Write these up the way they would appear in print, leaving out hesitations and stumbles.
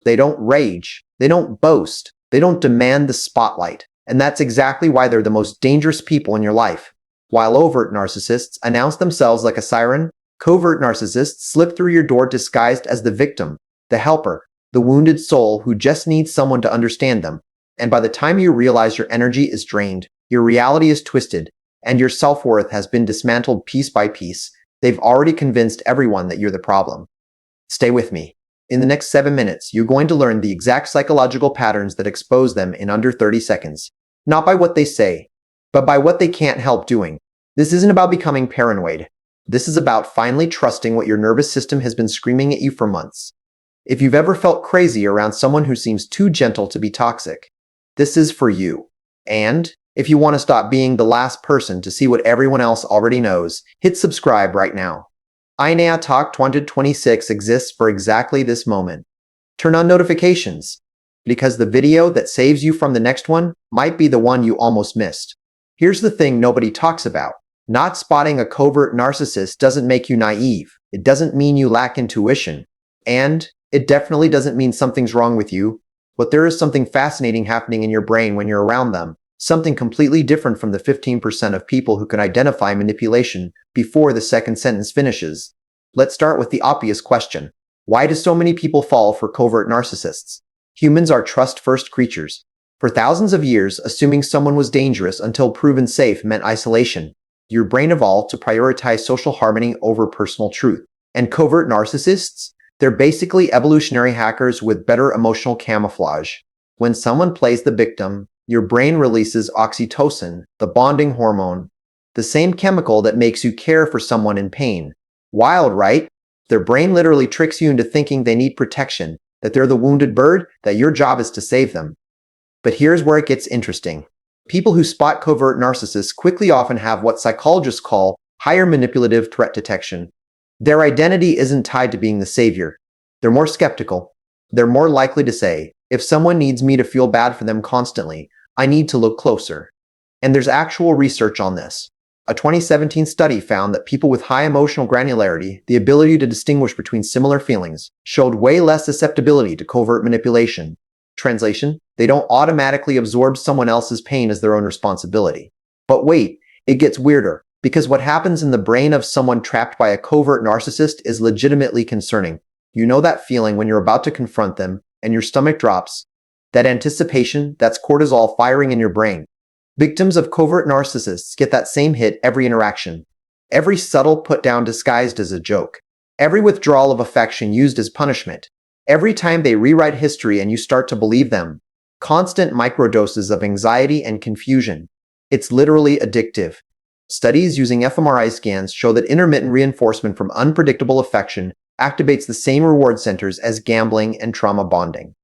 They don't rage. They don't boast. They don't demand the spotlight. And that's exactly why they're the most dangerous people in your life. While overt narcissists announce themselves like a siren, covert narcissists slip through your door disguised as the victim, the helper, the wounded soul who just needs someone to understand them. And by the time you realize your energy is drained, your reality is twisted, and your self-worth has been dismantled piece by piece, they've already convinced everyone that you're the problem. Stay with me. In the next 7 minutes, you're going to learn the exact psychological patterns that expose them in under 30 seconds. Not by what they say, but by what they can't help doing. This isn't about becoming paranoid. This is about finally trusting what your nervous system has been screaming at you for months. If you've ever felt crazy around someone who seems too gentle to be toxic, this is for you. And if you want to stop being the last person to see what everyone else already knows, hit subscribe right now. INA Talk 2026 exists for exactly this moment. Turn on notifications, because the video that saves you from the next one might be the one you almost missed. Here's the thing nobody talks about. Not spotting a covert narcissist doesn't make you naive. It doesn't mean you lack intuition. And it definitely doesn't mean something's wrong with you. But there is something fascinating happening in your brain when you're around them. Something completely different from the 15% of people who can identify manipulation before the second sentence finishes. Let's start with the obvious question. Why do so many people fall for covert narcissists? Humans are trust-first creatures. For thousands of years, assuming someone was dangerous until proven safe meant isolation. Your brain evolved to prioritize social harmony over personal truth. And covert narcissists? They're basically evolutionary hackers with better emotional camouflage. When someone plays the victim, your brain releases oxytocin, the bonding hormone, the same chemical that makes you care for someone in pain. Wild, right? Their brain literally tricks you into thinking they need protection, that they're the wounded bird, that your job is to save them. But here's where it gets interesting. People who spot covert narcissists quickly often have what psychologists call higher manipulative threat detection. Their identity isn't tied to being the savior. They're more skeptical. They're more likely to say, if someone needs me to feel bad for them constantly, I need to look closer. And there's actual research on this. A 2017 study found that people with high emotional granularity, the ability to distinguish between similar feelings, showed way less susceptibility to covert manipulation. Translation: they don't automatically absorb someone else's pain as their own responsibility. But wait, it gets weirder, because what happens in the brain of someone trapped by a covert narcissist is legitimately concerning. You know that feeling when you're about to confront them, and your stomach drops? That anticipation, that's cortisol firing in your brain. Victims of covert narcissists get that same hit every interaction. Every subtle put-down disguised as a joke. Every withdrawal of affection used as punishment. Every time they rewrite history and you start to believe them. Constant microdoses of anxiety and confusion. It's literally addictive. Studies using fMRI scans show that intermittent reinforcement from unpredictable affection activates the same reward centers as gambling and trauma bonding.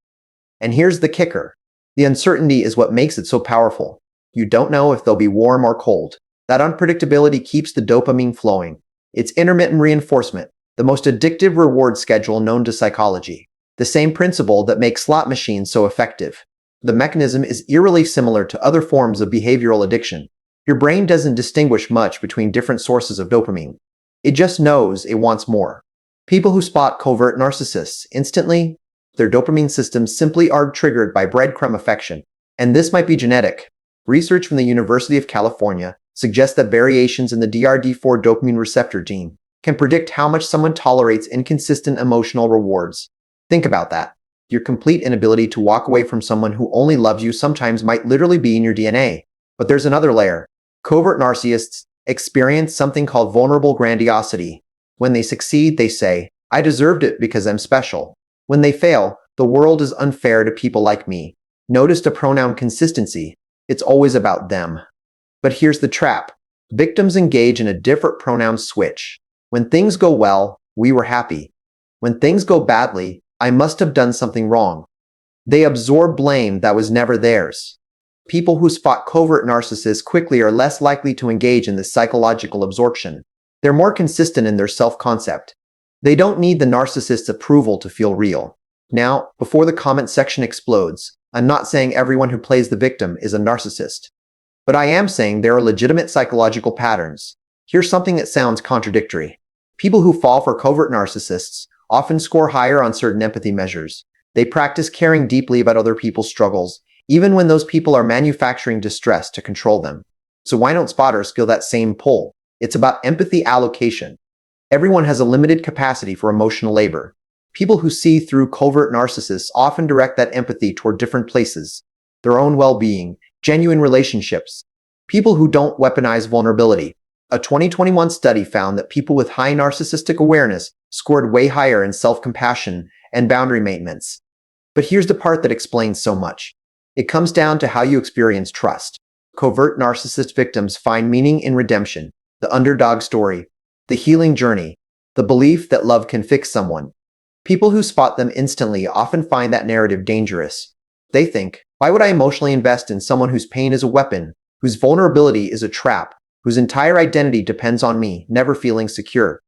And here's the kicker. The uncertainty is what makes it so powerful. You don't know if they'll be warm or cold. That unpredictability keeps the dopamine flowing. It's intermittent reinforcement, the most addictive reward schedule known to psychology. The same principle that makes slot machines so effective. The mechanism is eerily similar to other forms of behavioral addiction. Your brain doesn't distinguish much between different sources of dopamine. It just knows it wants more. People who spot covert narcissists instantly, their dopamine systems simply are triggered by breadcrumb affection. And this might be genetic. Research from the University of California suggests that variations in the DRD4 dopamine receptor gene can predict how much someone tolerates inconsistent emotional rewards. Think about that. Your complete inability to walk away from someone who only loves you sometimes might literally be in your DNA. But there's another layer. Covert narcissists experience something called vulnerable grandiosity. When they succeed, they say, I deserved it because I'm special. When they fail, the world is unfair to people like me. Notice the pronoun consistency. It's always about them. But here's the trap. Victims engage in a different pronoun switch. When things go well, we were happy. When things go badly, I must have done something wrong. They absorb blame that was never theirs. People who spot covert narcissists quickly are less likely to engage in this psychological absorption. They're more consistent in their self-concept. They don't need the narcissist's approval to feel real. Now, before the comment section explodes, I'm not saying everyone who plays the victim is a narcissist. But I am saying there are legitimate psychological patterns. Here's something that sounds contradictory. People who fall for covert narcissists often score higher on certain empathy measures. They practice caring deeply about other people's struggles, even when those people are manufacturing distress to control them. So why don't spotters feel that same pull? It's about empathy allocation. Everyone has a limited capacity for emotional labor. People who see through covert narcissists often direct that empathy toward different places: their own well-being, genuine relationships. People who don't weaponize vulnerability. A 2021 study found that people with high narcissistic awareness scored way higher in self-compassion and boundary maintenance. But here's the part that explains so much. It comes down to how you experience trust. Covert narcissist victims find meaning in redemption, the underdog story, the healing journey, the belief that love can fix someone. People who spot them instantly often find that narrative dangerous. They think, why would I emotionally invest in someone whose pain is a weapon, whose vulnerability is a trap, whose entire identity depends on me never feeling secure?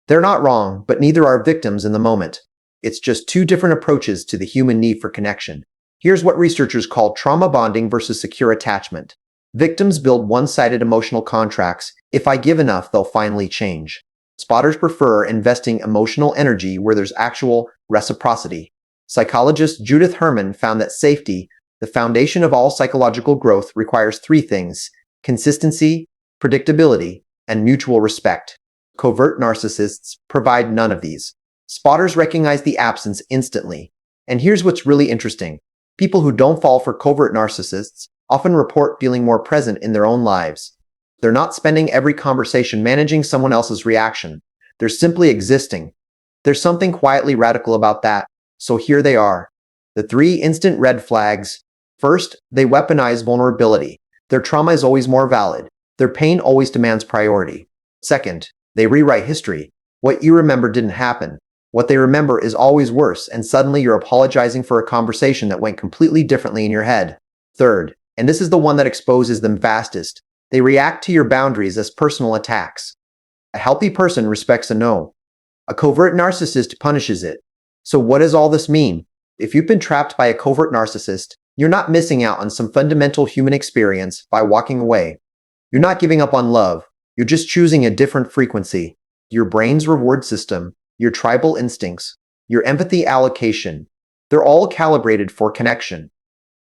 They're not wrong, but neither are victims in the moment. It's just two different approaches to the human need for connection. Here's what researchers call trauma bonding versus secure attachment. Victims build one-sided emotional contracts. If I give enough, they'll finally change. Spotters prefer investing emotional energy where there's actual reciprocity. Psychologist Judith Herman found that safety, the foundation of all psychological growth, requires three things: consistency, predictability, and mutual respect. Covert narcissists provide none of these. Spotters recognize the absence instantly. And here's what's really interesting. People who don't fall for covert narcissists often report feeling more present in their own lives. They're not spending every conversation managing someone else's reaction. They're simply existing. There's something quietly radical about that. So here they are. The three instant red flags. First, they weaponize vulnerability. Their trauma is always more valid. Their pain always demands priority. Second, they rewrite history. What you remember didn't happen. What they remember is always worse, and suddenly you're apologizing for a conversation that went completely differently in your head. Third, and this is the one that exposes them fastest, they react to your boundaries as personal attacks. A healthy person respects a no. A covert narcissist punishes it. So what does all this mean? If you've been trapped by a covert narcissist, you're not missing out on some fundamental human experience by walking away. You're not giving up on love. You're just choosing a different frequency. Your brain's reward system, your tribal instincts, your empathy allocation, they're all calibrated for connection.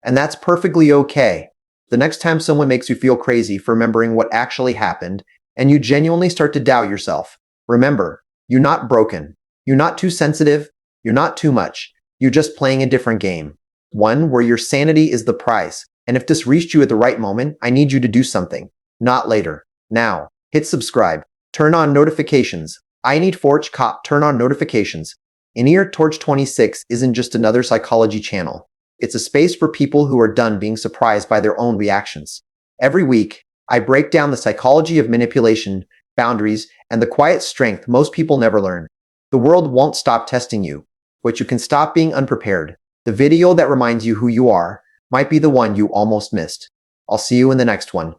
And that's perfectly okay. The next time someone makes you feel crazy for remembering what actually happened, and you genuinely start to doubt yourself, remember, you're not broken. You're not too sensitive. You're not too much. You're just playing a different game. One where your sanity is the prize. And if this reached you at the right moment, I need you to do something. Not later. Now. Hit subscribe. Turn on notifications. I need Forge Cop. Turn on notifications. In Ear Torch 26 isn't just another psychology channel. It's a space for people who are done being surprised by their own reactions. Every week, I break down the psychology of manipulation, boundaries, and the quiet strength most people never learn. The world won't stop testing you, but you can stop being unprepared. The video that reminds you who you are might be the one you almost missed. I'll see you in the next one.